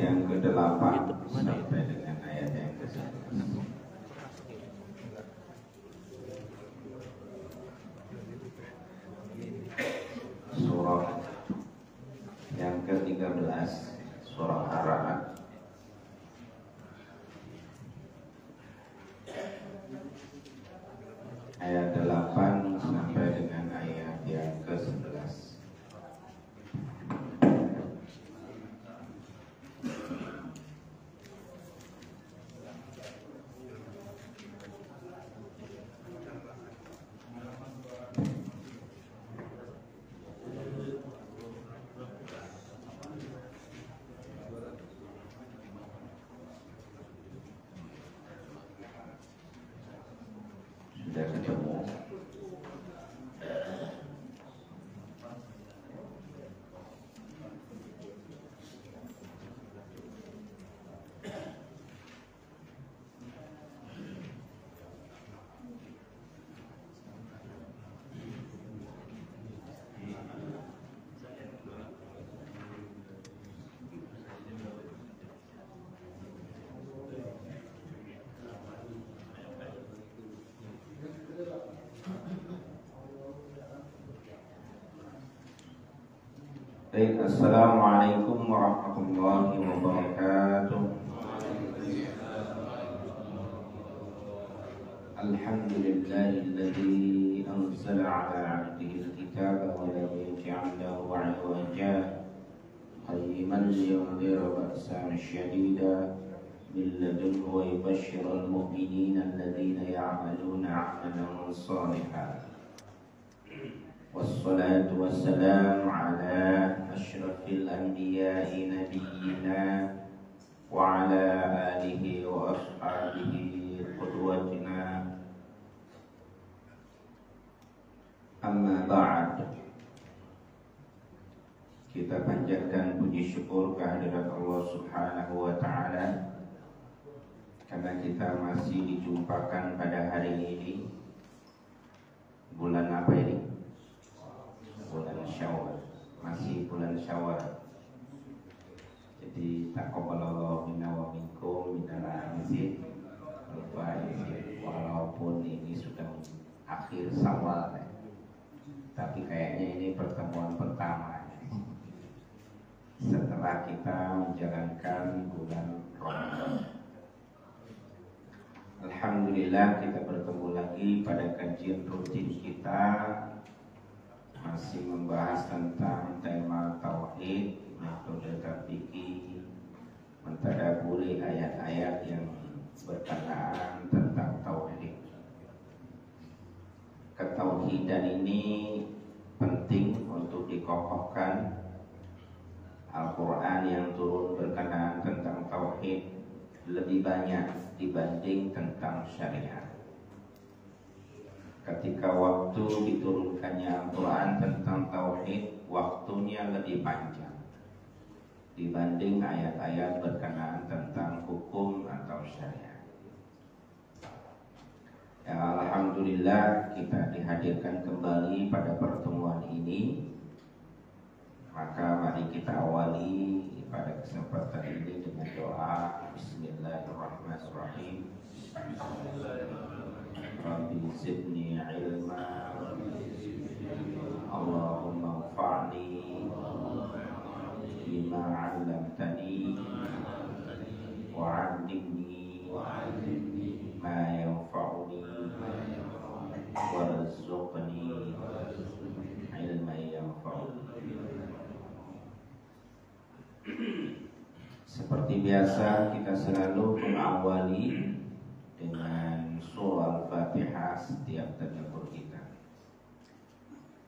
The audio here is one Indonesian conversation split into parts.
yang ke-8 sampai dengan ayat yang ke-11. Surah yang ke-13, surah Ar-Ra'd. Ayat 8 sampai dengan ayat yang ke-11. Sudah ketemu? Baik, assalamualaikum warahmatullahi wabarakatuh. Alhamdulillahilladzi anzala ala 'abdihi al-kitaba wa lam yaj'al lahu 'iwaja qayyiman liyundhira ba'san shadida min ladunhu wa yubashshira al-mu'minina alladhina ya'maluna 'amalan shalihan. Wassalatu wassalamu ala asyrafil anbiya'i nabiyyina wa ala alihi wa ashabihi qudwatina, amma ba'd. Kita panjatkan puji syukur kehadirat Allah Subhanahu wa ta'ala karena kita masih dijumpakan pada hari ini. Bulan apa ini? Bulan Syawal, masih bulan Syawal. Jadi taqabbalallahu minna wa minkum minal aizin wal faizin. Walaupun ini sudah akhir Syawal, tapi kayaknya ini pertemuan pertama setelah kita menjalankan bulan Ramadan. Alhamdulillah kita bertemu lagi pada kajian rutin kita, masih membahas tentang tema tauhid, metode fikih, mentadaburi ayat-ayat yang berkenaan tentang tauhid. Ketauhidan ini penting untuk dikokohkan. Al-Quran yang turun berkenaan tentang tauhid lebih banyak dibanding tentang syariat. Ketika waktu diturunkannya Al-Quran tentang tauhid, waktunya lebih panjang dibanding ayat-ayat berkenaan tentang hukum atau syariat. Ya, alhamdulillah kita dihadirkan kembali pada pertemuan ini. Maka mari kita awali pada kesempatan ini dengan doa. Bismillahirrahmanirrahim. Rabbi zidni ilma, Allahumma anfa'ni bima 'allamtani wa 'allimni ma yanfa'uni warzuqni ilman yanfa'uni. Seperti biasa kita selalu mengawali dengan surah Al-Fatihah setiap tadabbur kita.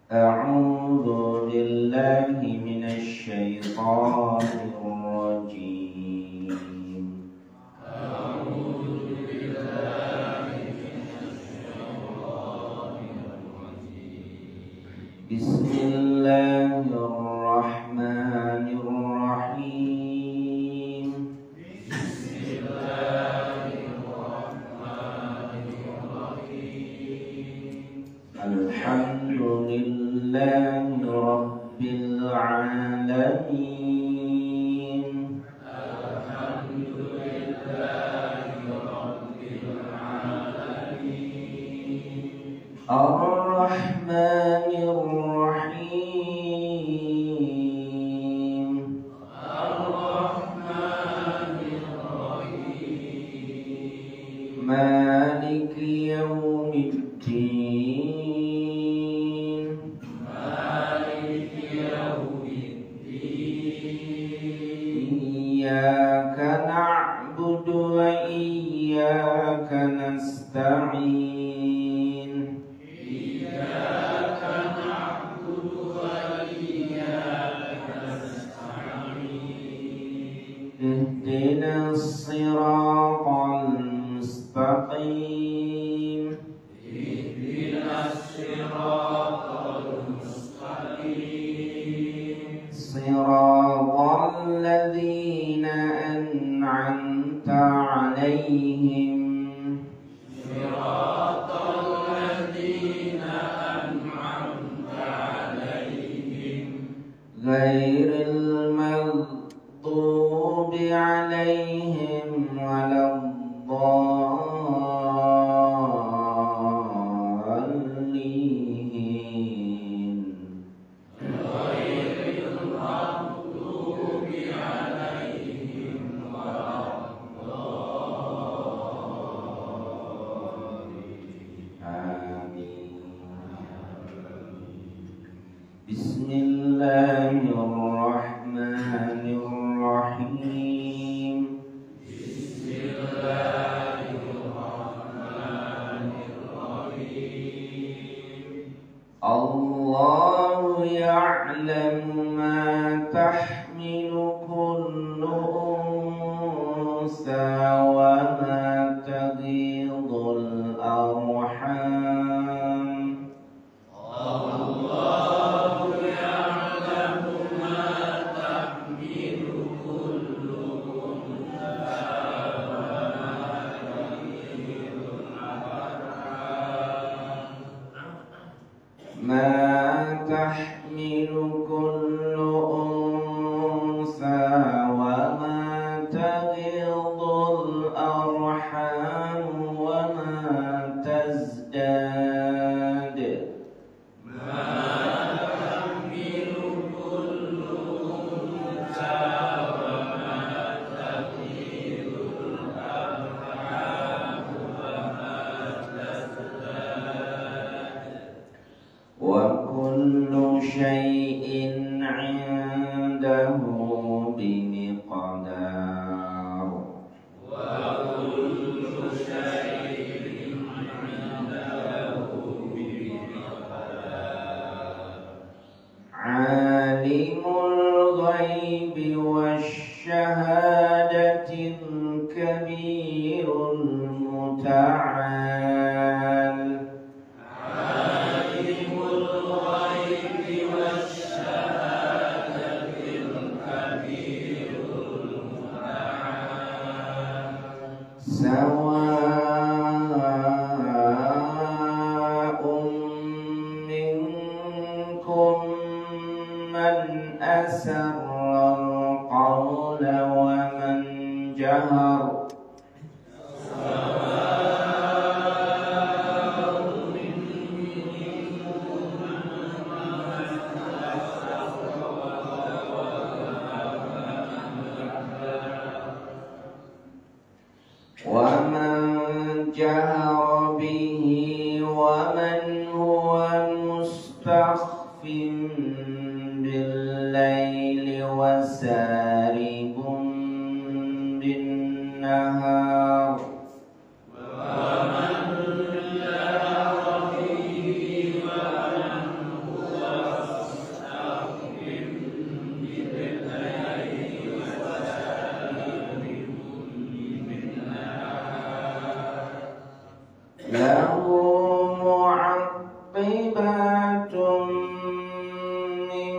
A'udzu billahi minasy syaithanir rajim. A'udzu billahi minasy syaithanir rajim. Bismillahirrahmanirrahim. Alhamdulillahi Rabbil Alamin. Ar-Rahmanir Rahim. Maliki Yawmiddin. Iyyaka na'budu wa iyyaka nasta'in. Ihdinas siratal mustaqim. Siratal ladzina an'amta 'alaihim. Ghairil maghdubi 'alaihim waladdallin. Bismillahirrahmanirrahim. Allahu ya'lamu ma tahmilu kullu unsa wa ma taghidul arham. ما تحمل كل أنثى وما تغيض الأرحام وما تزداد. وكل شيء عنده بمقدار. عالم الغيب والشهادة الكبير المتعال. سواء منكم من أسر القول ومن جهر. ومن جهر به ومن هو مستخف بالليل وسارب بالنهار. له معقبات من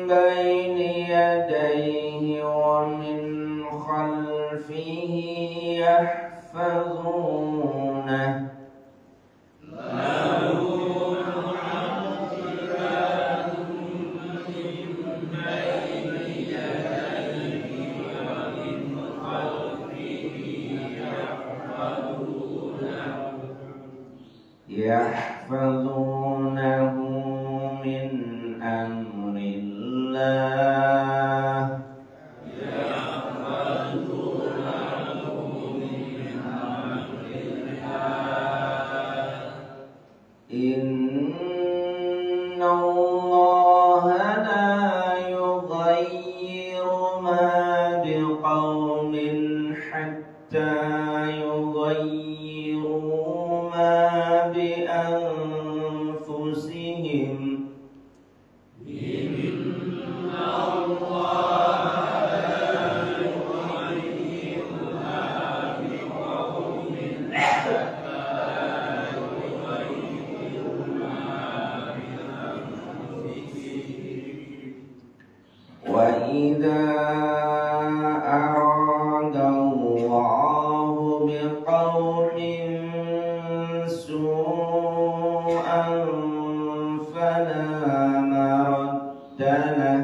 بين يديه ومن خلفه يحفظونه. يحفظونه وإذا أراد الله بقوم سوءا فلا مرد له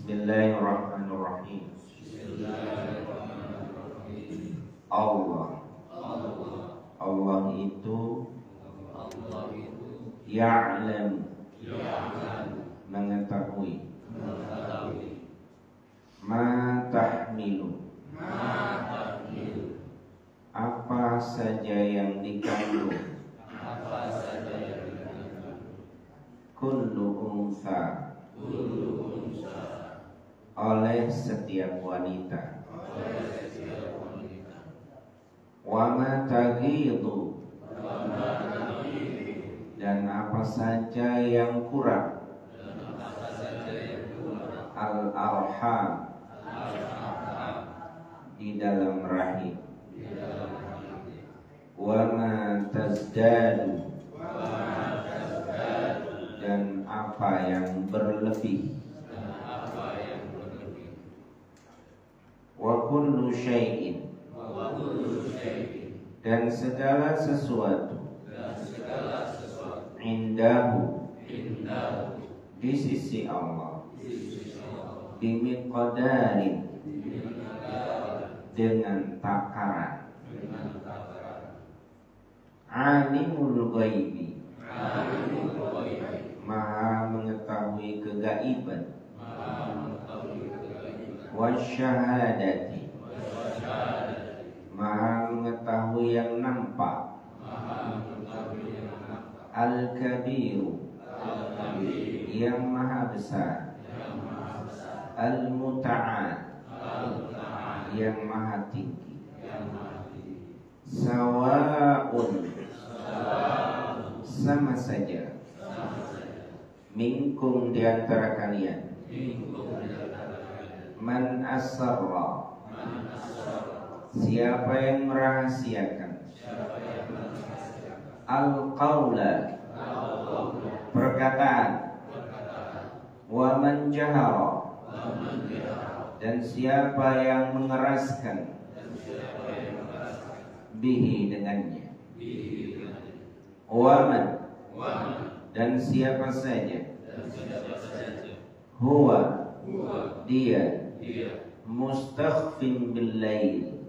Bismillahirrahmanirrahim. Allah itu ya'lam, mengetahui, ma tahmilu, apa saja yang dikandung, kullu unsa, oleh setiap wanita, wa ma taghidu, dan apa saja yang kurang, al-arham, di dalam rahim, wa ma tazdadu, dan apa yang berlebih, wa kullu syai'in, dan segala sesuatu, indahu, di sisi Allah, bimiqdarin, dengan takaran, alimul ghaibi, maha mengetahui kegaiban, wasyahadati, maha mengetahui yang nampak, al-kabiru, yang maha besar, al-muta'al, yang maha tinggi, sawa'un, sama saja, minkum, di antara kalian, man asarra, siapa yang merahasiakan, al-qawla, perkataan, wa man jahara, dan siapa yang mengeraskan, bihi, dengannya, wa man, dan siapa saja, huwa, dia, mustakhfin bil lail,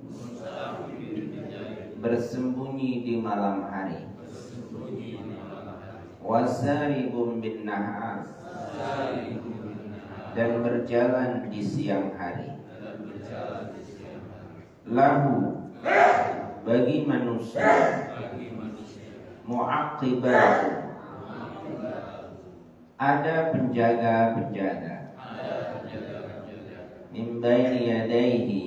bersembunyi di malam hari, wasaribun bin nahar, dan berjalan di siang hari, lahu, bagi manusia, mu'aqibatu, ada penjaga-penjaga, min baini yadayhi,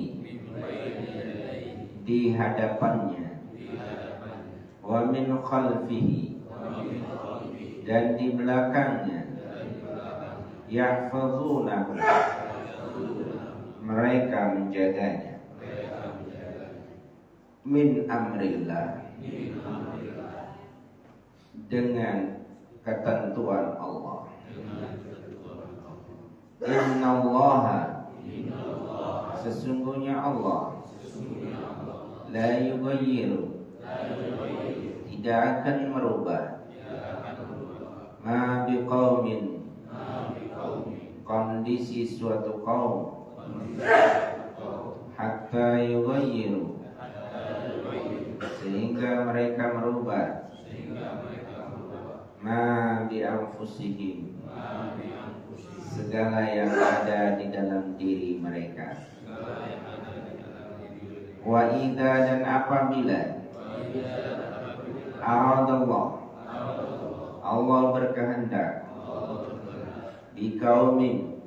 di hadapannya, wa min khalfihi, dan di belakangnya, yahfazunahu, mereka menjaganya, min amrillah, dengan ketentuan Allah. Innallaha, sesungguhnya Allah, la yughayyiru, tidak akan merubah, ma biqaumin, kondisi suatu kaum, hatta yughayyiru, sehingga mereka merubah, ma bi anfusihim, segala yang ada di dalam diri mereka. Wa idza, dan apabila aradallah, Allah berkehendak, bi qaumin,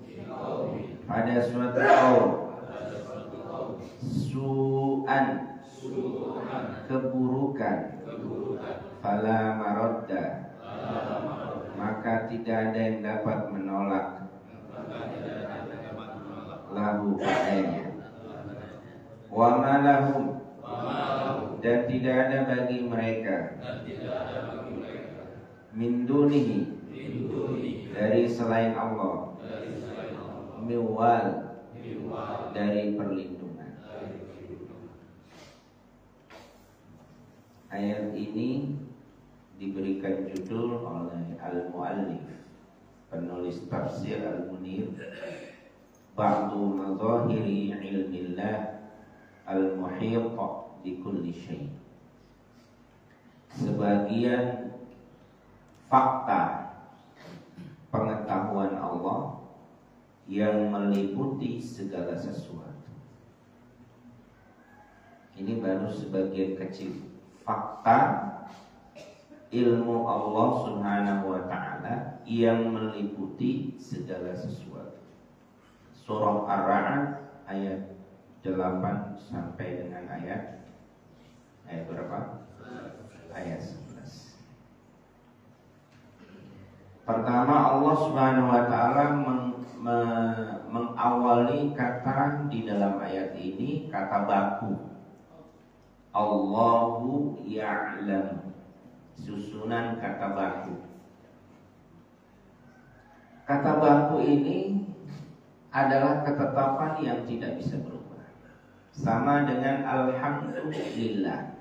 pada suatu kaum, su'an, keburukan, fala maradda, maka tidak ada yang dapat menolak lahu padanya. Wa malahum, dan tidak ada bagi mereka, min dunihi, dari selain Allah, miwal, dari perlindungan. Ayat ini diberikan judul oleh Al-Muallif, penulis tafsir Al-Munir, Ba'du Mazahiri Ilmillah Al-Muhit bi kulli syai', sebagian fakta pengetahuan Allah yang meliputi segala sesuatu. Ini baru sebagian kecil fakta ilmu Allah Subhanahu wa ta'ala yang meliputi segala sesuatu. Surah Ar-Ra'd ayat 8 sampai dengan ayat berapa? Ayat 11. Pertama, Allah Subhanahu wa ta'ala mengawali kata di dalam ayat ini, kata baku, Allahu ya'lam, susunan kata baku. Kata baku ini adalah ketetapan yang tidak bisa berubah, sama dengan alhamdulillah,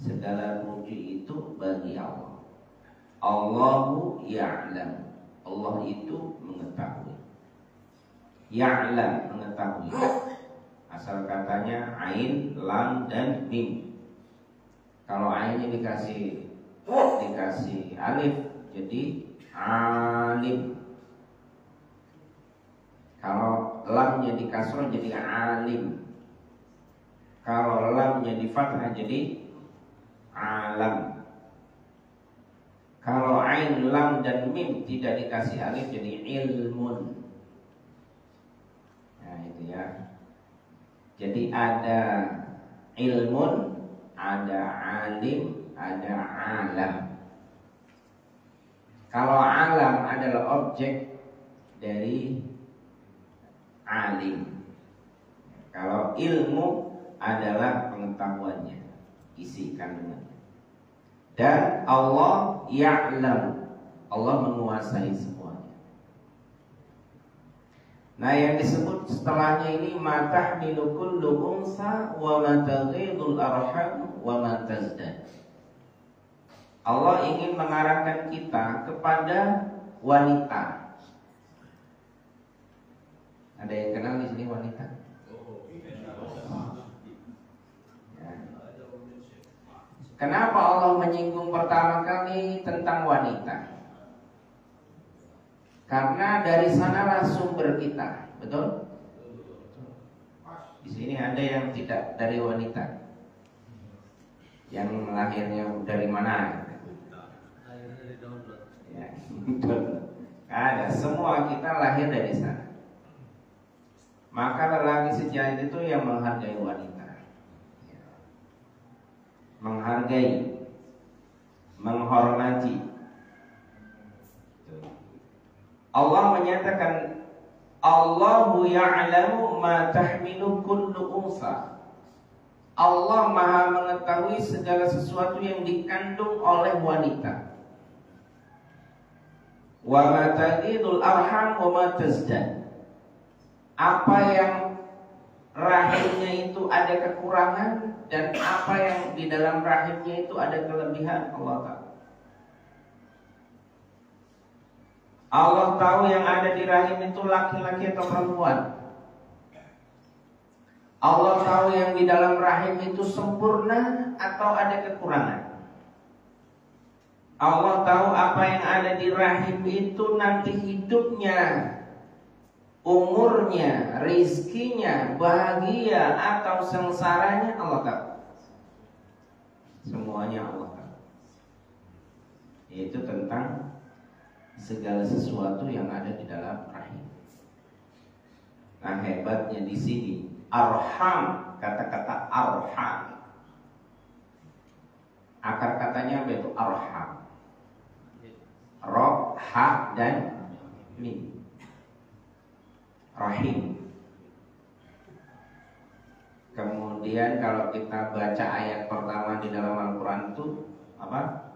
segala puji itu bagi Allah. Allahu ya'lam, Allah itu mengetahui. Ya'lam, mengetahui. Asal katanya ain, lam, dan mim. Kalau ainnya dikasih alif, jadi alim. Kalau lamnya dikasroh jadi alim. Kalau lamnya di fathah jadi alam. Kalau ain, lam, dan mim tidak dikasih alif jadi ilmun. Nah itu ya. Jadi ada ilmun, ada alim, ada alam. Kalau alam adalah objek dari alim. Kalau ilmu adalah pengetahuannya, isi kandungannya. Dan Allah ya'lam, Allah menguasai semuanya. Nah yang disebut setelahnya ini ma tahmilu kullu unsa wa ma taghidul arham wa ma tazdad. Allah ingin mengarahkan kita kepada wanita. Ada yang kenal di sini wanita? Ya. Kenapa Allah menyinggung pertama kali tentang wanita? Karena dari sanalah sumber kita, betul? Di sini ada yang tidak dari wanita, yang lahirnya dari mana? Ya, ada. Semua kita lahir dari sana. Maka lelaki sejati itu yang menghargai wanita, menghargai, menghormati. Allah menyatakan Allahu ya'lamu ma tahmilu kullu unsa. Allah Maha mengetahui segala sesuatu yang dikandung oleh wanita. Wa ma tagidul arham wa ma tazdad. Apa yang rahimnya itu ada kekurangan dan apa yang di dalam rahimnya itu ada kelebihan Allah tahu. Allah tahu yang ada di rahim itu laki-laki atau perempuan. Allah tahu yang di dalam rahim itu sempurna atau ada kekurangan. Allah tahu apa yang ada di rahim itu nanti hidupnya, umurnya, rizkinya, bahagia atau sengsaranya Allah tahu. Semuanya Allah tahu. Yaitu tentang segala sesuatu yang ada di dalam rahim. Nah, hebatnya di sini arham, kata-kata arham, akar katanya apa itu arham? Roh, ha, dan mim. Rahim. Kemudian kalau kita baca ayat pertama di dalam Al-Quran itu apa?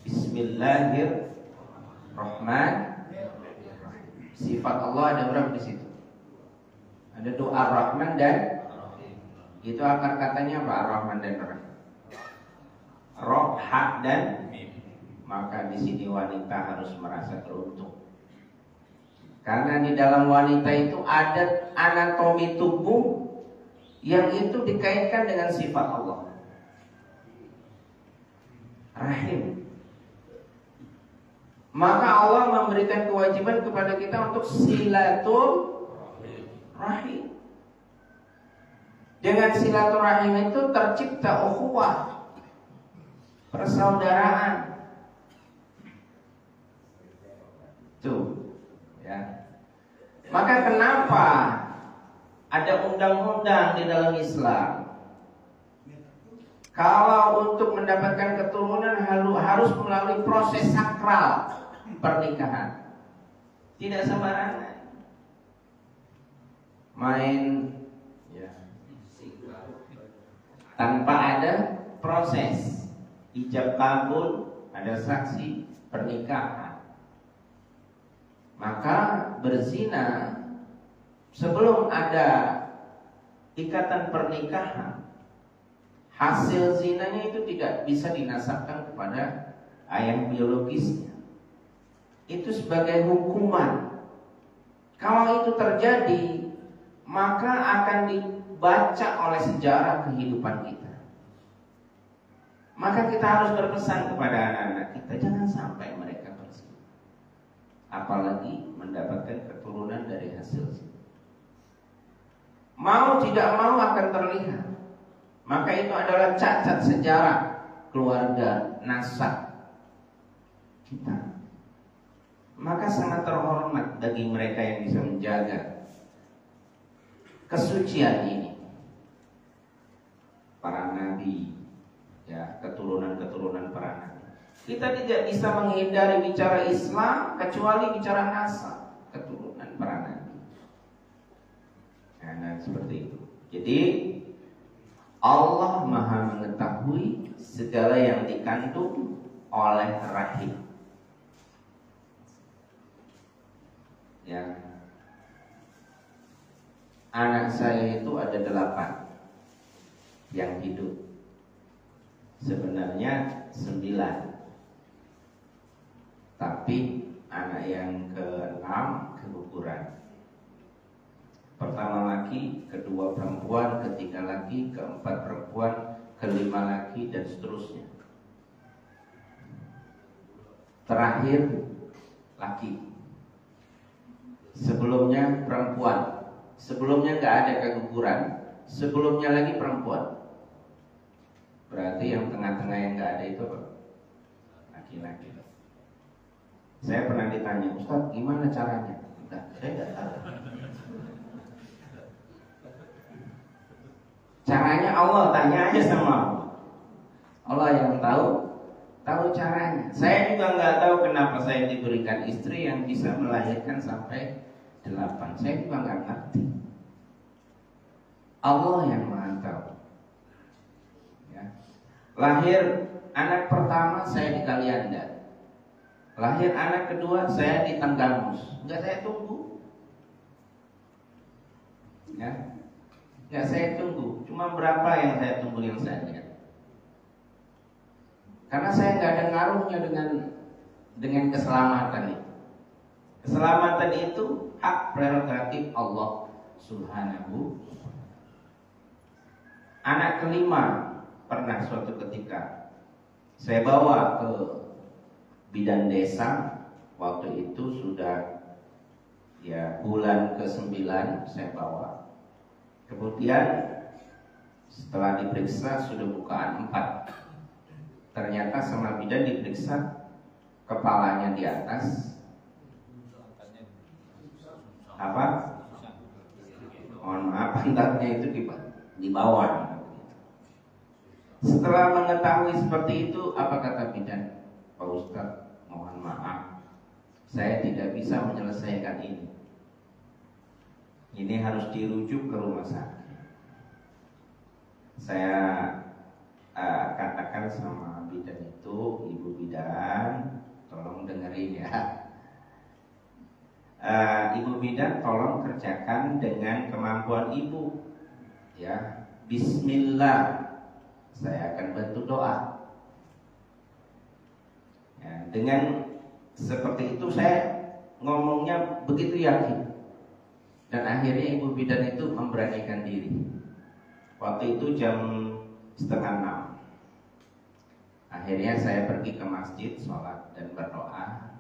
Bismillahirrahmanirrahim. Sifat Allah ada berapa di situ? Ada doa Ar-Rahman dan itu akar katanya apa? Ar-Rahman dan Rahim. Roh, ha, dan mim. Maka di sini wanita harus merasa beruntung. Karena di dalam wanita itu ada anatomi tubuh yang itu dikaitkan dengan sifat Allah. Rahim. Maka Allah memberikan kewajiban kepada kita untuk silatul rahim. Dengan silaturahim itu tercipta ukhuwah, persaudaraan. Tuh, ya. Maka kenapa ada undang-undang di dalam Islam? Kalau untuk mendapatkan keturunan harus melalui proses sakral pernikahan. Tidak sembarangan. Main ya, tanpa ada proses ijab kabul, ada saksi pernikahan. Maka berzina sebelum ada ikatan pernikahan, hasil zinanya itu tidak bisa dinasabkan kepada ayah biologisnya. Itu sebagai hukuman. Kalau itu terjadi, maka akan dibaca oleh sejarah kehidupan kita. Maka kita harus berpesan kepada anak-anak kita, jangan sampai mereka berzina, apalagi mendapatkan keturunan dari hasil zina. Mau tidak mau akan terlihat. Maka itu adalah cacat sejarah keluarga nasab kita. Maka sangat terhormat bagi mereka yang bisa menjaga kesucian ini. Para nabi, ya, keturunan-keturunan para nabi. Kita tidak bisa menghindari bicara Islam kecuali bicara nasab, keturunan para nabi. Nah, seperti itu. Jadi Allah Maha mengetahui segala yang dikandung oleh rahim. Ya, anak saya itu ada 8 yang hidup. Sebenarnya 9. Tapi anak yang ke-6 keguguran. Pertama laki, kedua perempuan, ketiga laki, keempat perempuan, kelima laki, dan seterusnya. Terakhir laki. Sebelumnya perempuan. Sebelumnya nggak ada keguguran. Sebelumnya lagi perempuan. Berarti yang tengah-tengah yang nggak ada itu apa? Laki-laki. Saya pernah ditanya, Ustaz, gimana caranya? Enggak, saya nggak tahu. Caranya Allah, tanya aja sama Allah. Allah yang tahu caranya. Saya juga nggak tahu kenapa saya diberikan istri yang bisa melahirkan sampai 8. Saya juga nggak ngerti. Allah yang Maha tahu. Ya. Lahir anak pertama saya di Kalianda. Lahir anak kedua saya di Tenggamus. Nggak saya tunggu. Ya. Nggak saya tunggu. Cuma berapa yang saya tunggu yang saya lihat. Karena saya nggak ada ngaruhnya dengan keselamatan itu. Keselamatan itu hak prerogatif Allah Subhanahu. Anak kelima pernah suatu ketika saya bawa ke bidan desa. Waktu itu sudah ya bulan ke-9 saya bawa. Kemudian setelah diperiksa sudah bukaan 4. Ternyata sama bidan diperiksa kepalanya di atas. Apa? Mohon maaf, pantatnya itu di bawah. Setelah mengetahui seperti itu, apa kata bidan? Pak Ustadz, mohon maaf, saya tidak bisa menyelesaikan ini. Ini harus dirujuk ke rumah sakit. Saya katakan sama bidan itu, Ibu bidan, tolong dengerin ya. Ibu bidan tolong kerjakan dengan kemampuan ibu. Ya, Bismillah. Saya akan bantu doa. Ya, dengan seperti itu saya ngomongnya begitu yakin. Dan akhirnya ibu bidan itu memberanikan diri. Waktu itu jam 5:30. Akhirnya saya pergi ke masjid, sholat dan berdoa.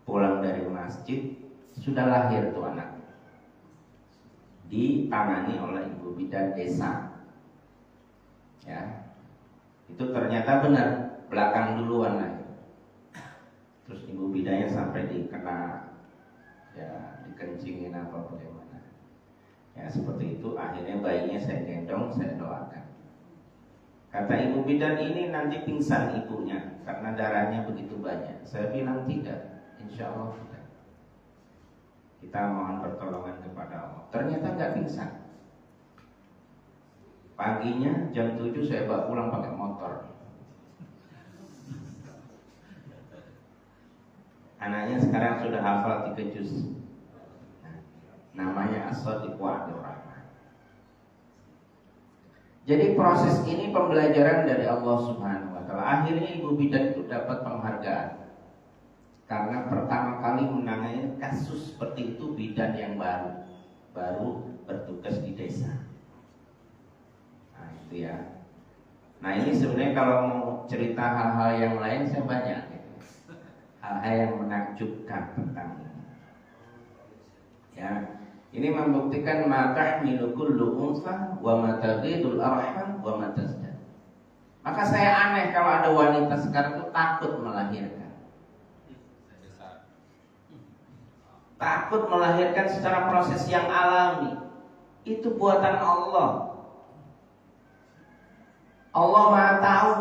Pulang dari masjid, sudah lahir tuh anak. Ditangani oleh ibu bidan desa. Ya, itu ternyata benar, belakang duluan lahir. Terus ibu bidannya sampai dikena, ya dikencingin apa bagaimana. Ya seperti itu, akhirnya bayinya saya gendong, saya doakan. Kata ibu bidan, ini nanti pingsan ibunya karena darahnya begitu banyak. Saya bilang tidak, insya Allah tidak. Kita mohon pertolongan kepada Allah. Ternyata nggak pingsan. Paginya jam 7 saya bawa pulang pakai motor. Anaknya sekarang sudah hafal 3 juz. Namanya As-Sadiq Wa'dur Rahman. Jadi proses ini pembelajaran dari Allah Subhanahu wa taala. Akhirnya ibu bidan itu dapat penghargaan. Karena pertama kali menangani kasus seperti itu bidan yang baru bertugas di desa. Nah itu ya. Nah ini sebenarnya kalau mau cerita hal-hal yang lain saya banyak gitu. Hal-hal yang menakjubkan tentang ini. Ya, ini membuktikan maka tahmilu kullu unsa wa ma taghidul arham wa ma tazdad. Maka saya aneh kalau ada wanita sekarang itu takut melahirkan. Takut melahirkan secara proses yang alami. Itu buatan Allah. Allah Maha tahu.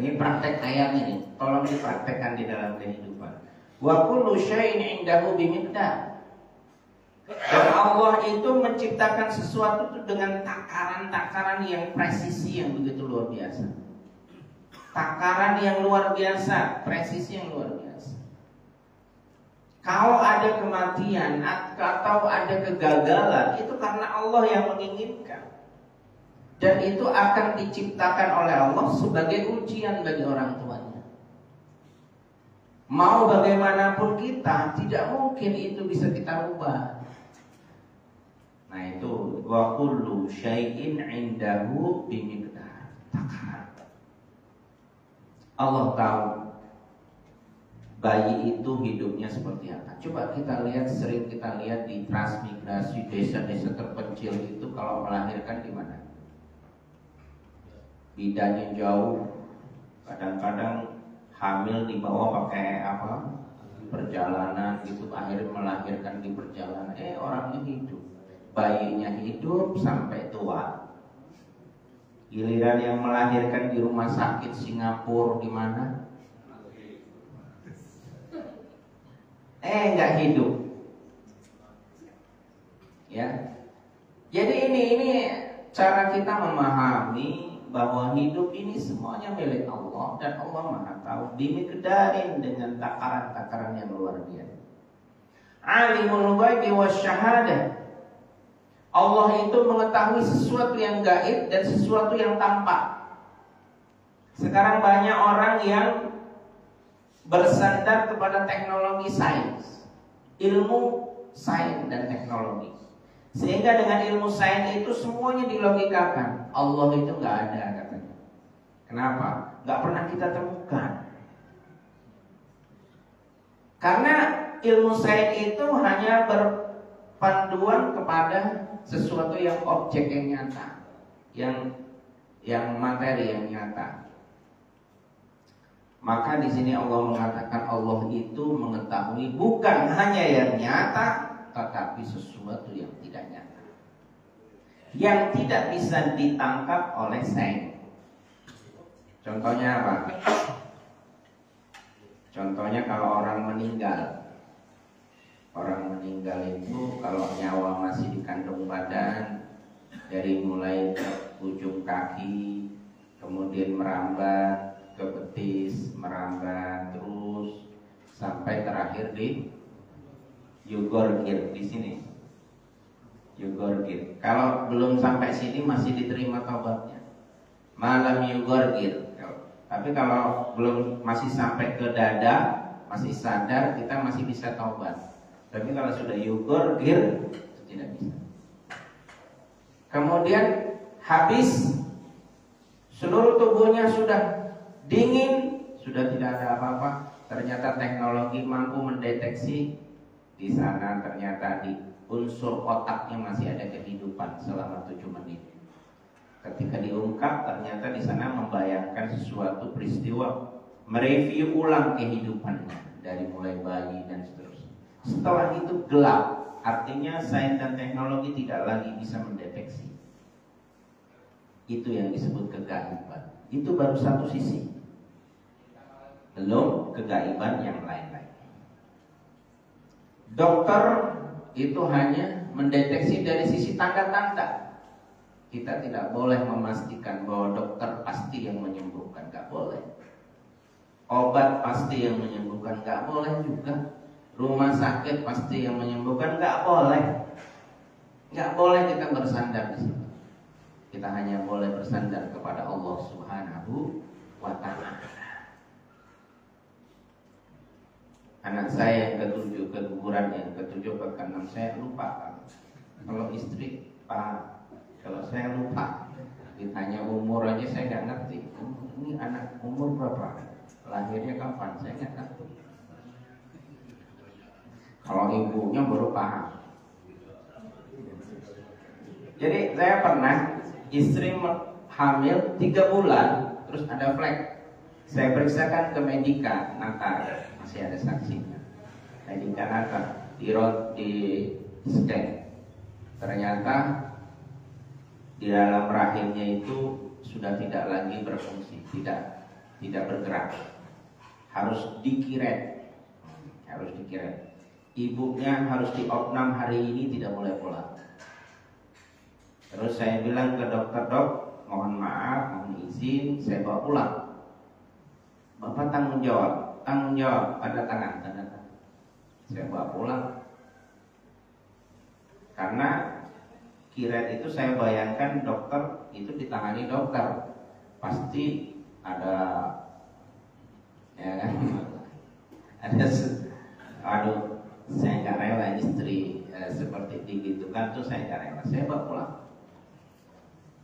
Ini praktek ayat ini. Tolong dipraktekkan di dalam kehidupan. Wa kullu syai'in 'indahu bimiqdar. Dan Allah itu menciptakan sesuatu itu dengan takaran-takaran yang presisi yang begitu luar biasa. Takaran yang luar biasa, presisi yang luar biasa. Kalau ada kematian atau ada kegagalan, itu karena Allah yang menginginkan. Dan itu akan diciptakan oleh Allah sebagai ujian bagi orang tuanya. Mau bagaimanapun kita, tidak mungkin itu bisa kita ubah. Nah itu wa kullu syai'in 'indahu bimiqdar. Takaran. Allah tahu bayi itu hidupnya seperti apa. Coba kita lihat, sering kita lihat di transmigrasi desa-desa terpencil itu kalau melahirkan di mana? Bidannya jauh, kadang-kadang hamil dibawa pakai apa? Perjalanan gitu, akhirnya melahirkan di perjalanan. Orangnya hidup, bayinya hidup sampai tua. Giliran yang melahirkan di rumah sakit Singapura di mana? Nggak hidup. Ya. Jadi ini cara kita memahami bahwa hidup ini semuanya milik Allah dan Allah Maha tahu. Dimiqdarin dengan takaran-takaran yang luar biasa. Alimul ghaibi wasyahadah. Allah itu mengetahui sesuatu yang gaib dan sesuatu yang tampak. Sekarang banyak orang yang bersandar kepada teknologi sains, ilmu sains dan teknologi. Sehingga dengan ilmu sains itu semuanya dilogikakan. Allah itu nggak ada katanya. Kenapa? Nggak pernah kita temukan. Karena ilmu sains itu hanya berpanduan kepada sesuatu yang objek yang nyata, yang materi yang nyata. Maka di sini Allah mengatakan Allah itu mengetahui bukan hanya yang nyata, tetapi sesuatu yang tidak nyata, yang tidak bisa ditangkap oleh sains. Contohnya apa? Contohnya kalau orang meninggal. Orang meninggal itu kalau nyawa masih di kantong badan, dari mulai ujung kaki, kemudian merambat ke betis, merambat terus sampai terakhir di yugorgir di sini. Yugorgir. Kalau belum sampai sini masih diterima taubatnya. Malam yugorgir. Tapi kalau belum masih sampai ke dada, masih sadar, kita masih bisa taubat. Tapi kalau sudah yugorgir, tidak bisa. Kemudian habis, seluruh tubuhnya sudah dingin, sudah tidak ada apa-apa. Ternyata teknologi mampu mendeteksi di sana ternyata di unsur otaknya masih ada kehidupan selama 7 menit. Ketika diungkap ternyata di sana membayangkan sesuatu peristiwa, mereview ulang kehidupannya dari mulai bayi dan seterusnya. Setelah itu gelap, artinya sains dan teknologi tidak lagi bisa mendeteksi. Itu yang disebut kegaiban. Itu baru satu sisi. Belum kegaiban yang lain-lain. Dokter itu hanya mendeteksi dari sisi tanda-tanda. Kita tidak boleh memastikan bahwa dokter pasti yang menyembuhkan, nggak boleh. Obat pasti yang menyembuhkan, nggak boleh juga. Rumah sakit pasti yang menyembuhkan, nggak boleh. Nggak boleh kita bersandar di situ. Kita hanya boleh bersandar kepada Allah Subhanahu wa Ta'ala. Anak saya yang ketujuh ke kuburan, yang ketujuh ke keenam, saya lupa. Kalau istri, Pak, kalau saya lupa. Ditanya umur aja saya nggak ngerti. Ini anak umur berapa? Lahirnya kapan? Saya nggak ngerti. Kalau ibunya baru paham. Jadi saya pernah istri hamil 3 bulan, terus ada flek. Saya periksakan ke Medika Natar, masih ada saksinya. Medika Natar di scan. Ternyata di dalam rahimnya itu sudah tidak lagi berfungsi, tidak bergerak. Harus dikiret. Ibunya harus diopnam hari ini, tidak boleh pulang. Terus saya bilang ke dokter, dok, mohon maaf, mohon izin, saya bawa pulang. Bapak tanggung jawab, tanda tangan. Saya bawa pulang. Karena kiret itu saya bayangkan dokter itu ditangani dokter, pasti ada, ya kan? Aduh, saya nggak rela istri seperti digitukan tuh, saya nggak rela. Saya bawa pulang.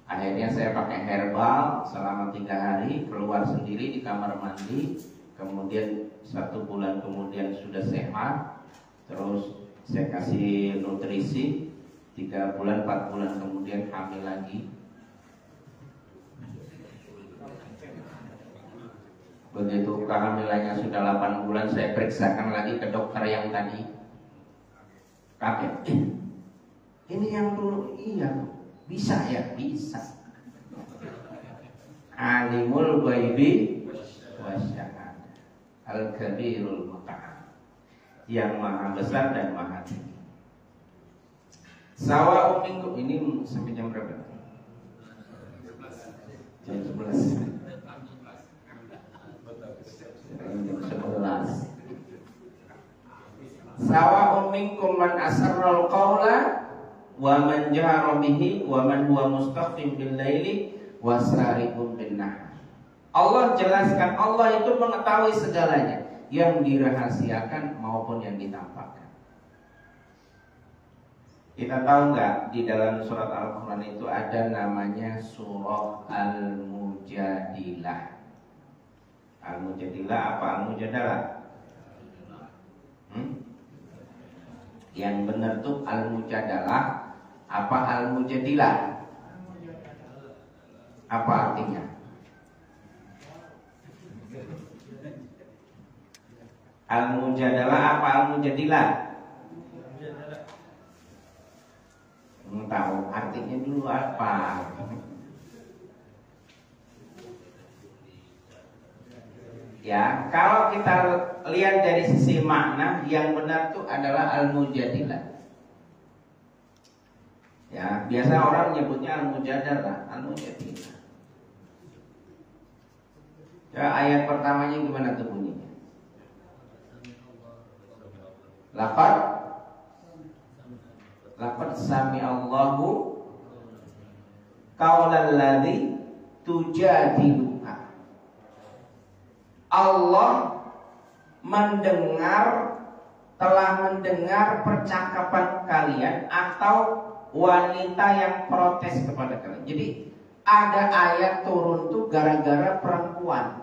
Akhirnya saya pakai herbal selama 3 hari, keluar sendiri di kamar mandi. Kemudian 1 bulan kemudian sudah sehat. Terus saya kasih nutrisi. 3 bulan, 4 bulan kemudian hamil lagi. Begitu kehamilannya sudah 8 bulan, saya periksakan lagi ke dokter yang tadi. Kaget. Ini yang dulu, iya. Bisa ya? Bisa. Alimul ghaibi wasyahadah, Al-Kabirul Muta'al, yang maha besar dan maha tinggi. Sawa'un minkum, ini sampai jam berapa? Jam 11. Jam 11. Sawa'un minkum man asarral qawla wa man jahara bihi wa man huwa mustakhfin bil laili wasariqun bin nahar. Allah jelaskan, Allah itu mengetahui segalanya, yang dirahasiakan maupun yang ditampakkan. Kita tahu nggak, di dalam surat Al-Quran itu ada namanya surah Al-Mujadilah. Al-Mujadilah apa Al-Mujadalah? Yang benar tuh Al-Mujadalah apa Al-Mujadilah? Apa artinya? Al-Mujadalah apa Al-Mujadilah? Tahu artinya dulu apa? Ya, kalau kita lihat dari sisi makna, yang benar itu adalah Al-Mujadilah. Ya, biasa orang menyebutnya Al-Mujadalah, Al-Mujadilah. Ya, ayat pertamanya gimana tuh bunyinya? Laqad sami'allahu qaulal ladzi tujadiluka. Allah telah mendengar percakapan kalian atau wanita yang protes kepada kalian. Jadi ada ayat turun tuh gara-gara perempuan.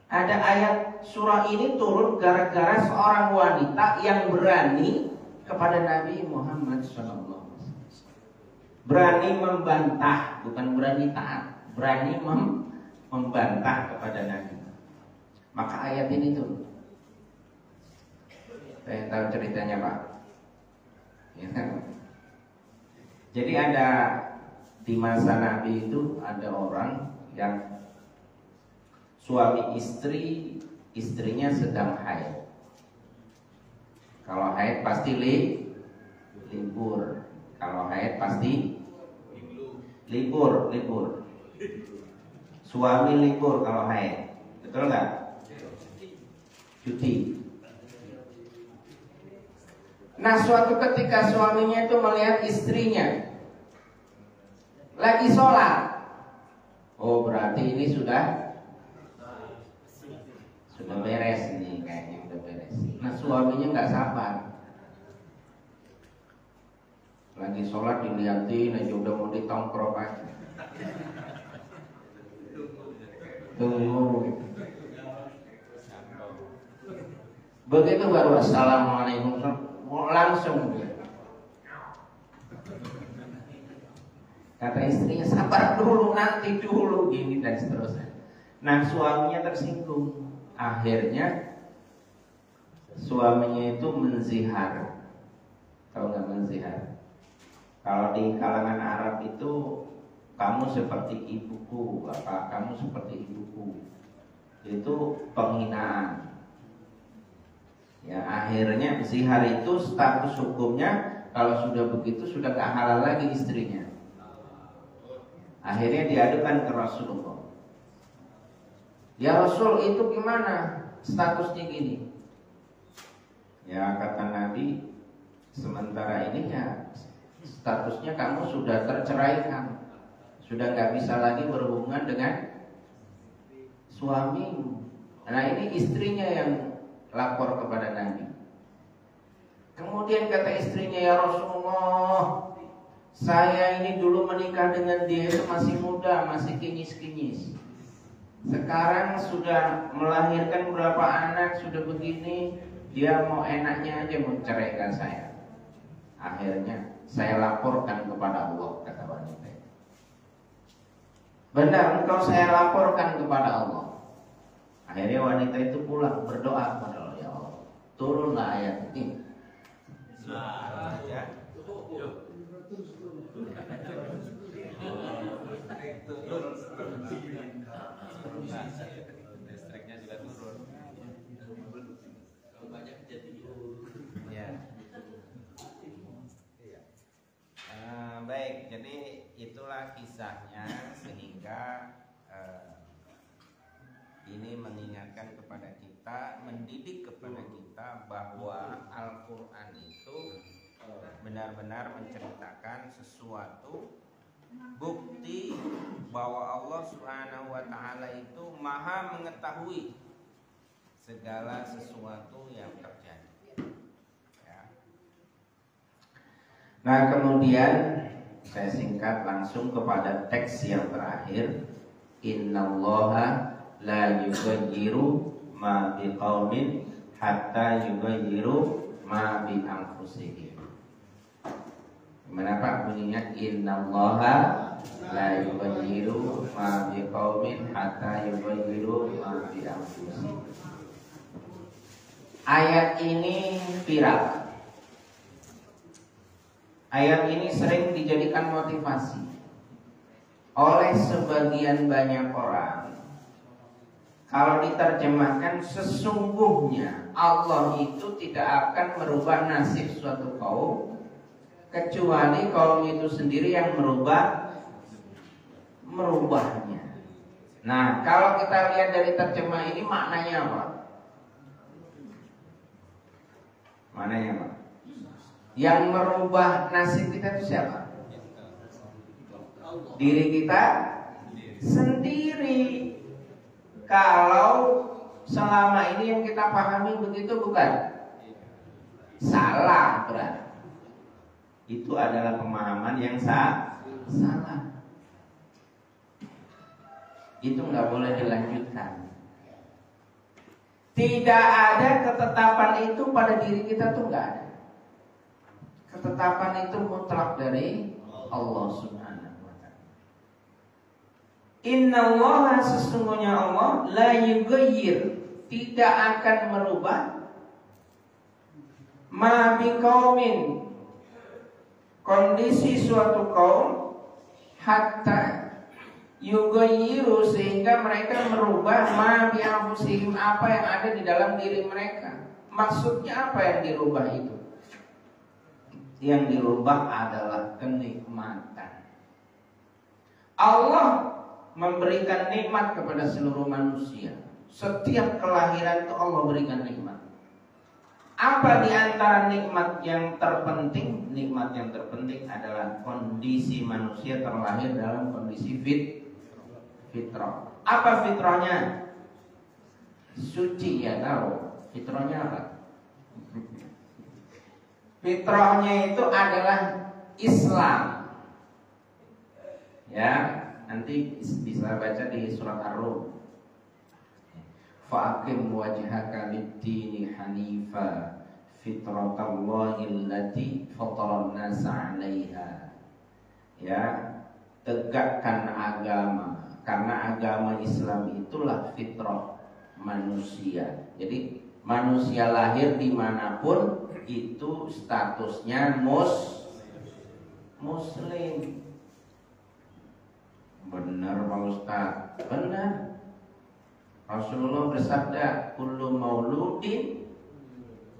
Ada ayat surah ini turun gara-gara seorang wanita yang berani kepada Nabi Muhammad SAW. Berani membantah, bukan berani taat, berani membantah kepada Nabi. Maka ayat ini tuh, saya tahu ceritanya Pak. Ya. Jadi ada di masa Nabi itu ada orang yang suami istrinya sedang haid. Kalau haid pasti libur. Kalau haid pasti libur. Suami libur kalau haid, betul nggak? Cuti. Nah, suatu ketika suaminya itu melihat istrinya lagi sholat. Oh, berarti ini sudah beres ini, kayaknya udah beres. Nah, suaminya nggak sabar. Lagi sholat dilihatin aja udah mau ditongkrong aja. Tunggu. Begitu baru assalamualaikum langsung dia. Kata istrinya sabar dulu, nanti dulu, gini dan seterusnya. Nah, suaminya tersinggung. Akhirnya suaminya itu menzihar. Tahu nggak menzihar? Kalau di kalangan Arab itu, kamu seperti ibuku, kamu seperti ibuku. Itu penghinaan. Ya, akhirnya zihar itu status hukumnya kalau sudah begitu sudah gak halal lagi istrinya. Akhirnya diadukan ke Rasulullah. Ya Rasul, itu gimana statusnya gini? Ya kata Nabi, sementara ini ya statusnya kamu sudah terceraikan, sudah gak bisa lagi berhubungan dengan suamimu. Nah, ini istrinya yang lapor kepada Nabi. Kemudian kata istrinya, ya Rasulullah, saya ini dulu menikah dengan dia itu masih muda, masih kinyis-kinyis. Sekarang sudah melahirkan berapa anak, sudah begini, dia mau enaknya aja menceraikan saya. Akhirnya saya laporkan kepada Allah, kata wanita. Benar, engkau saya laporkan kepada Allah. Akhirnya wanita itu pulang berdoa kepada Allah, ya Allah, turunlah ayat ini. Ya. Listriknya juga turun. Banyak jadi. Ya. Baik, jadi itulah kisahnya sehingga ini mengingatkan kepada kita, mendidik kepada kita bahwa Al-Quran itu benar-benar menceritakan sesuatu bukti bahwa Allah Subhanahu wa taala itu Maha mengetahui segala sesuatu yang terjadi. Ya. Nah, kemudian saya singkat langsung kepada teks yang terakhir. Innallaha la yughayyiru ma biqaumin hatta yughayyiru ma bi anfusihim. Gimana Pak bunyinya? Innallaha la yughayyiru ma biqaumin hatta yughayyiru ma bi anfusihim. Ayat ini viral. Ayat ini sering dijadikan motivasi oleh sebagian banyak orang. Kalau diterjemahkan, sesungguhnya Allah itu tidak akan merubah nasib suatu kaum kecuali kaum itu sendiri yang merubahnya. Nah, kalau kita lihat dari terjemah ini maknanya apa? Maknanya apa? Yang merubah nasib kita itu siapa? Diri kita sendiri. Kalau selama ini yang kita pahami begitu, bukan? Salah berarti. Itu adalah pemahaman yang salah. Itu nggak boleh dilanjutkan. Tidak ada ketetapan itu pada diri kita tuh nggak ada. Ketetapan itu mutlak dari Allah Subhanahu wa ta'ala. Innallaha, sesungguhnya Allah, la yughayyir, tidak akan merubah ma biqaumin, kondisi suatu kaum, hatta yughayyiru, sehingga mereka merubah ma bi anfusihim, apa yang ada di dalam diri mereka. Maksudnya apa yang dirubah itu? Yang dirubah adalah kenikmatan. Allah memberikan nikmat kepada seluruh manusia. Setiap kelahiran itu Allah berikan nikmat. Apa di antara nikmat yang terpenting? Nikmat yang terpenting adalah kondisi manusia terlahir dalam kondisi fitrah. Apa fitrahnya? Suci, ya tahu. Fitrahnya apa? Fitrahnya itu adalah Islam. Ya, nanti bisa baca di surat Ar-Rum. Fa'aqim wajhaka lid-dini hanifa fitratallahi allati fataran nasa 'alaiha. Ya, tegakkan agama, karena agama Islam itulah fitrah manusia. Jadi manusia lahir dimanapun itu statusnya muslim. Benar Pak Ustaz? Benar. Rasulullah bersabda, kullu mauludin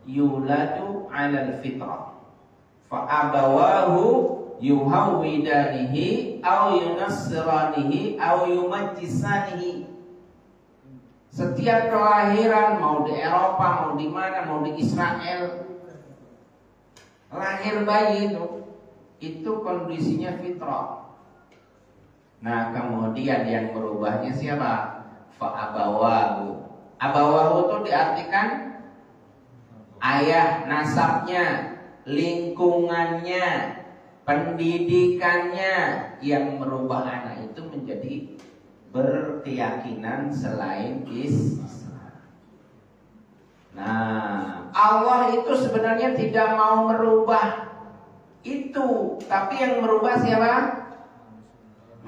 yuladu 'alal fitrah fa abawahu yuhawwidanihi aw yunassiranihi aw yumajjisanihi. Setiap kelahiran, mau di Eropa, mau di mana, mau di Israel, lahir bayi itu kondisinya fitrah. Nah, kemudian yang merubahnya siapa? Fa'abawahu. Abawahu itu diartikan ayah, nasabnya, lingkungannya, pendidikannya yang merubah anak itu menjadi berkeyakinan selain Islam. Nah, Allah itu sebenarnya tidak mau merubah itu, tapi yang merubah siapa?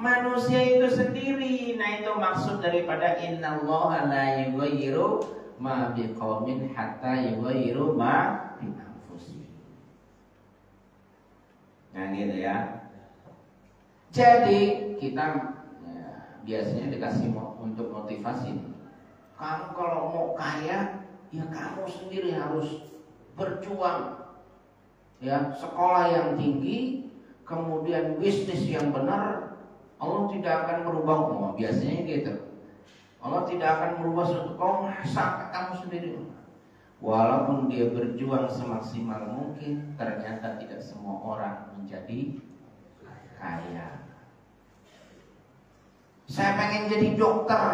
Manusia itu sendiri. Nah, itu maksud daripada innallaha la yughayyiru ma biqaumin hatta yughayyiru ma bi anfusihim. Nah, gitu ya. Jadi kita biasanya dikasih untuk motivasi. Kamu kalau mau kaya, ya kamu sendiri harus berjuang. Ya, sekolah yang tinggi, kemudian bisnis yang benar. Allah tidak akan merubah kamu. Biasanya gitu. Allah tidak akan merubah suatu kaum sampai kamu sendiri. Walaupun dia berjuang semaksimal mungkin, ternyata tidak semua orang menjadi kaya. Saya pengen jadi dokter,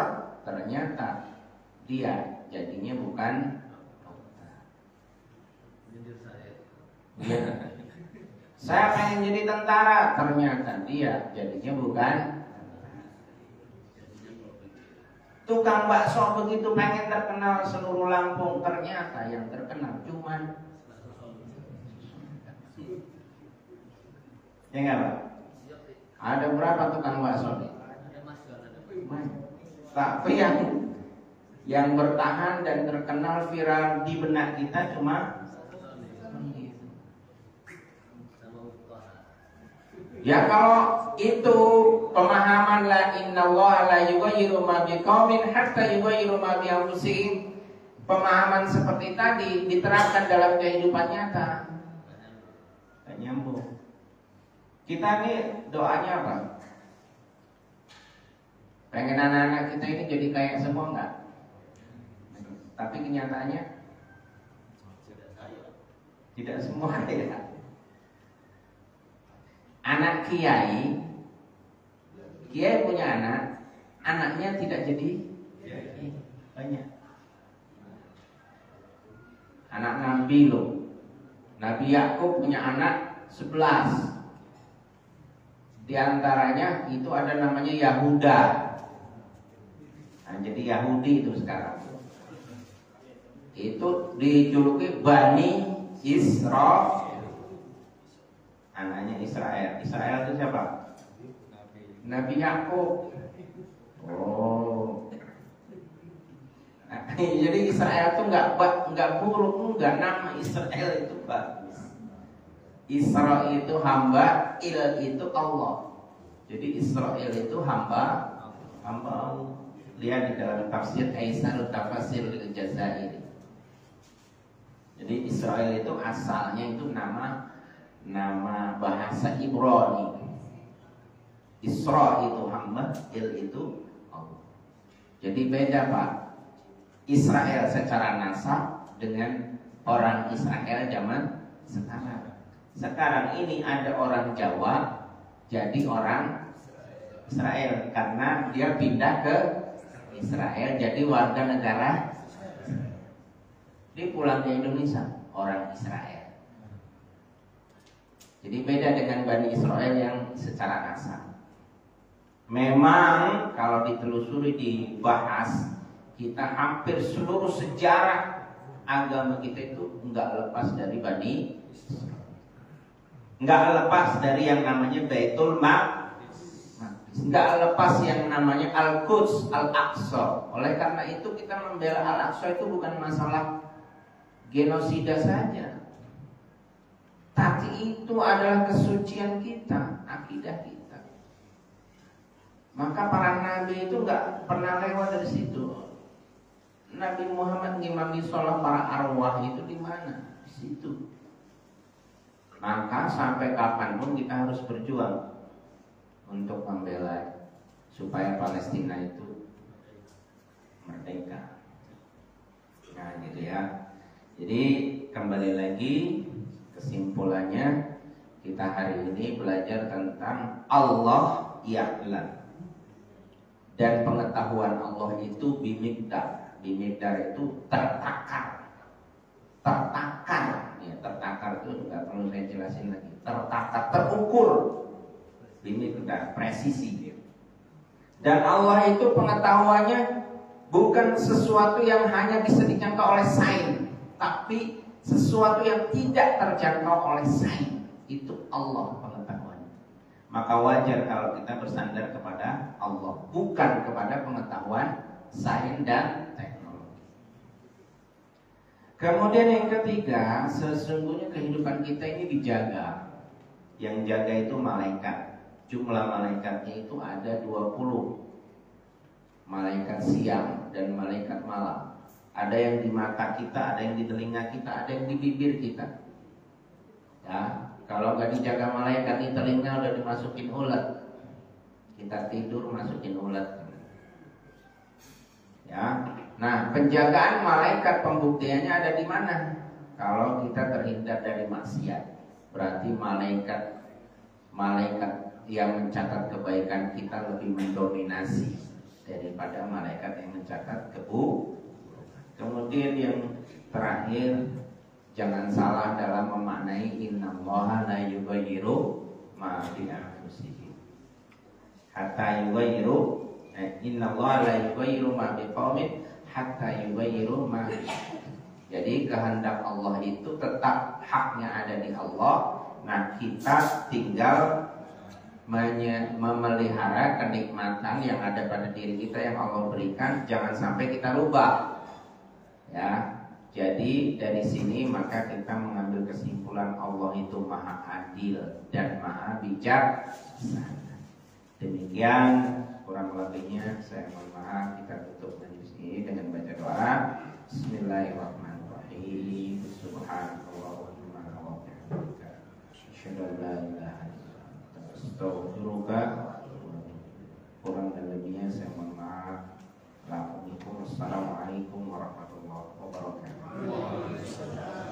ternyata dia jadinya bukan dokter. Ya. Saya pengen jadi tentara, ternyata dia jadinya bukan. Tukang bakso begitu pengen terkenal seluruh Lampung, ternyata yang terkenal cuman. Ya enggak, Pak? Ada berapa tukang bakso nih? Tapi yang bertahan dan terkenal viral di benak kita cuma ya. Kalau itu pemahaman la innallaha la yughayyiru ma biqaumin hatta yughayyiru ma bi anfusihim, pemahaman seperti tadi diterapkan dalam kehidupan nyata, gak nyambung. Kita nih doanya apa? Pengen anak-anak kita ini jadi kaya semua enggak? Tapi kenyataannya tidak semua ya. Anak kiai punya anak, anaknya tidak jadi banyak. Anak Nabi loh, Nabi Yakub punya anak 11. Di antaranya itu ada namanya Yahuda. Nah, jadi Yahudi itu sekarang. Itu dijuluki Bani Israel. Anaknya Israel. Israel itu siapa? Nabi Yakub. Oh. Nah, jadi Israel itu nggak buruk, enggak. Nama Israel itu bagus. Isra itu hamba, il itu Allah. Jadi Israel itu hamba Allah. Lihat di dalam tafsir Aisarut Tafasir Al-Jazairi. Jadi Israel itu asalnya itu nama bahasa Ibrani. Isra itu hamba, il itu Allah. Jadi beda, Pak. Israel secara nasab dengan orang Israel zaman sekarang. Sekarang ini ada orang Jawa jadi orang Israel karena dia pindah ke Israel jadi warga negara. Dia pulang ke Indonesia, orang Israel. Jadi beda dengan Bani Israel yang secara kasar. Memang kalau ditelusuri, dibahas, kita hampir seluruh sejarah agama kita itu enggak lepas dari Bani Israel. Enggak lepas dari yang namanya Baitul Maqdis, enggak lepas yang namanya Al-Quds, Al-Aqsa. Oleh karena itu kita membela Al-Aqsa itu bukan masalah genosida saja, tapi itu adalah kesucian kita, akidah kita. Maka para nabi itu enggak pernah lewat dari situ. Nabi Muhammad ngimami sholat para arwah itu di mana? Di situ. Maka sampai kapanpun kita harus berjuang untuk membela supaya Palestina itu merdeka. Nah gitu ya. Jadi kembali lagi kesimpulannya, kita hari ini belajar tentang Allah Ya'lam. Dan pengetahuan Allah itu bimikdar. Bimikdar itu tertakar. Ya, tertakar itu nggak perlu saya jelasin lagi. Tertakar, terukur, ini sudah presisi. Dan Allah itu pengetahuannya bukan sesuatu yang hanya bisa dijangkau oleh sains, tapi sesuatu yang tidak terjangkau oleh sains. Itu Allah pengetahuannya. Maka wajar kalau kita bersandar kepada Allah, bukan kepada pengetahuan sains dan teknologi. Kemudian yang ketiga, sesungguhnya kehidupan kita ini dijaga. Yang jaga itu malaikat. Jumlah malaikatnya itu ada 20. Malaikat siang dan malaikat malam. Ada yang di mata kita, ada yang di telinga kita, ada yang di bibir kita. Ya, kalau nggak dijaga malaikat di telinga udah dimasukin ulet. Kita tidur masukin ulet. Ya. Nah, penjagaan malaikat pembuktiannya ada di mana? Kalau kita terhindar dari maksiat, berarti malaikat yang mencatat kebaikan kita lebih mendominasi daripada malaikat yang mencatat keburukan. Kemudian yang terakhir, jangan salah dalam memaknai innallaha la yughayyiru ma bi anfusihim hatta yughayyiru innallaha la yughayyiru ma bi qaumin hatta yughayyiru ma. Jadi kehendak Allah itu tetap haknya ada di Allah. Nah, kita tinggal memelihara kenikmatan yang ada pada diri kita yang Allah berikan, jangan sampai kita rubah. Ya, jadi dari sini maka kita mengambil kesimpulan Allah itu maha adil dan maha bijaksana. Demikian kurang lebihnya, saya mohon maaf. Kita tutup majelis ini dengan baca doa. Bismillahirrahmanirrahim. Subhanallahumma wa bihamdika asyhadu an la ilaha illa anta astaghfiruka. Kurang dan lebihnya saya mohon maaf. Assalamualaikum warahmatullahi wabarakatuh.